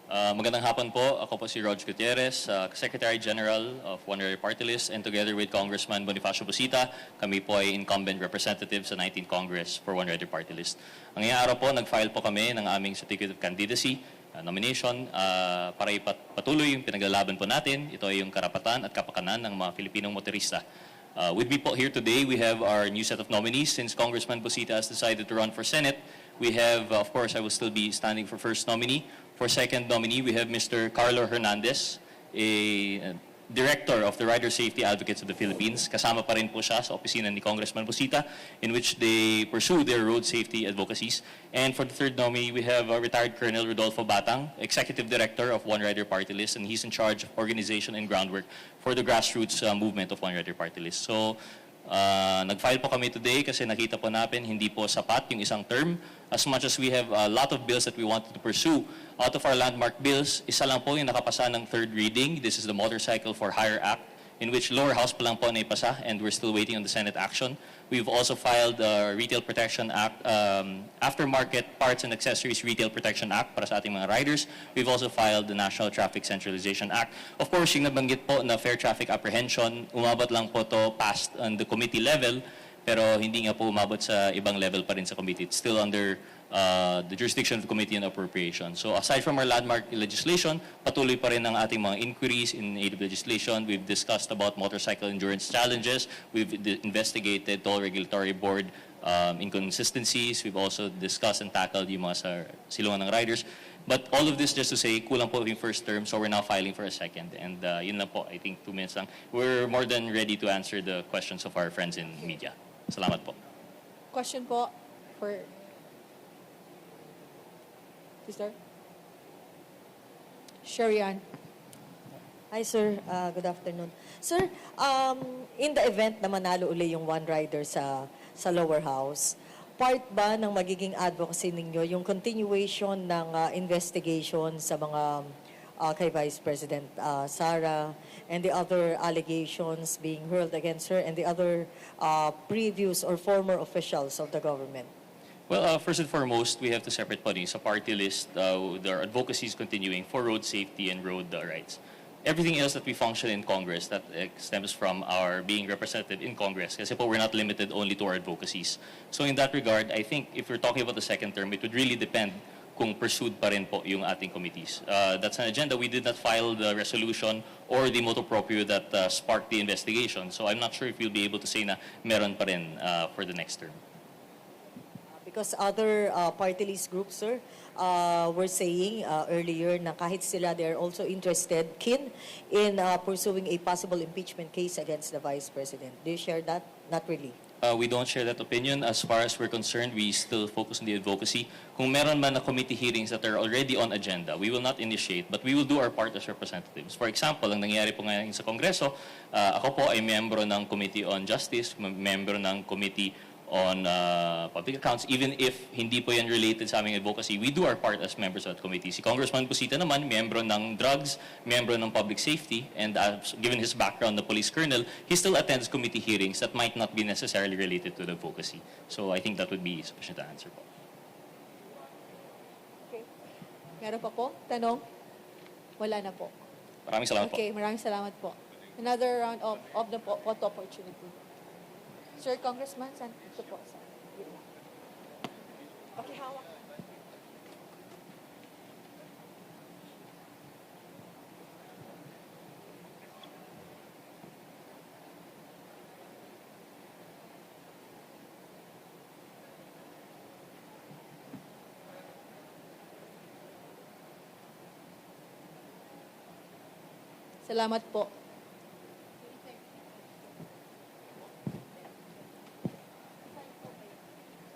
Magandang hapon po. Ako po si Rog Gutierrez, Secretary General of One Rider Party List, and together with Congressman Bonifacio Busita, kami po ay incumbent representative sa 19th Congress for One Rider Party List. Ngayong araw po, nag-file po kami ng aming certificate of candidacy, nomination, para ipatuloy yung pinaglalaban po natin. Ito ay yung karapatan at kapakanan ng mga Filipinong motorista. With me po here today, we have our new set of nominees. Since Congressman Busita has decided to run for Senate, we have, of course, I will still be standing for first nominee. For second nominee, we have Mr. Carlo Hernandez, a Director of the Rider Safety Advocates of the Philippines. Kasama pa rin po siya sa opisina ni Congressman Busita, in which they pursue their road safety advocacies. And for the third nominee, we have retired Colonel Rodolfo Batang, Executive Director of One Rider Party List, and he's in charge of organization and groundwork for the grassroots movement of One Rider Party List. So, nag-file po kami today kasi nakita po natin hindi po sapat yung isang term. As much as we have a lot of bills that we wanted to pursue, out of our landmark bills, isa lang po yung nakapasa ng third reading. This is the Motorcycle for Hire Act, in which lower house pa lang po naipasa, and we're still waiting on the Senate action. We've also filed the Retail Protection Act, Aftermarket Parts and Accessories Retail Protection Act para sa ating mga riders. We've also filed the National Traffic Centralization Act. Of course, yung nabanggit po na fair traffic apprehension, umabot lang po to past on the committee level, pero hindi nga po umabot sa ibang level pa rin sa committee. It's still under the jurisdiction of the Committee on Appropriation. So aside from our landmark legislation, patuloy pa rin ang ating mga inquiries in aid of legislation. We've discussed about motorcycle endurance challenges. We've investigated toll regulatory board inconsistencies. We've also discussed and tackled yung mga silungan ng riders. But all of this just to say, kulang po yung first term, so we're now filing for a second. And yun lang po, I think 2 minutes lang. We're more than ready to answer the questions of our friends in media. Salamat po. Question po for Sister Sharian. Hi, sir. Good afternoon. Sir, in the event na manalo uli yung one rider sa lower house, part ba ng magiging advocacy ninyo yung continuation ng investigation sa mga kay Vice President Sara and the other allegations being hurled against her and the other previous or former officials of the government? Well, first and foremost, we have to separate po sa party list. Their advocacy is continuing for road safety and road rights. Everything else that we function in Congress, that stems from our being represented in Congress. Kasi po, we're not limited only to our advocacies. So in that regard, I think if we're talking about the second term, it would really depend kung pursued pa rin po yung ating committees. That's an agenda. We did not file the resolution or the motu proprio that sparked the investigation. So I'm not sure if we'll be able to say na meron pa rin for the next term. Because other party list groups, sir, were saying earlier na kahit sila, they're also keen in pursuing a possible impeachment case against the Vice President. Do you share that? Not really. We don't share that opinion. As far as we're concerned, we still focus on the advocacy. Kung meron man na committee hearings that are already on agenda, we will not initiate, but we will do our part as representatives. For example, ang nangyayari po ngayon sa Kongreso, ako po ay miyembro ng Committee on Justice, miyembro ng Committee on public accounts. Even if hindi po yan related sa aming advocacy, we do our part as members of that committee. Si Congressman Busita naman, miyembro ng drugs, miyembro ng public safety, and given his background na police colonel, he still attends committee hearings that might not be necessarily related to the advocacy. So I think that would be sufficient to answer po. Okay. Meron pa po? Tanong? Wala na po. Maraming salamat po. Okay, maraming salamat po. Another round of the photo opportunity. Sir Congressman, saan ito po? Okay, hawak. Salamat po.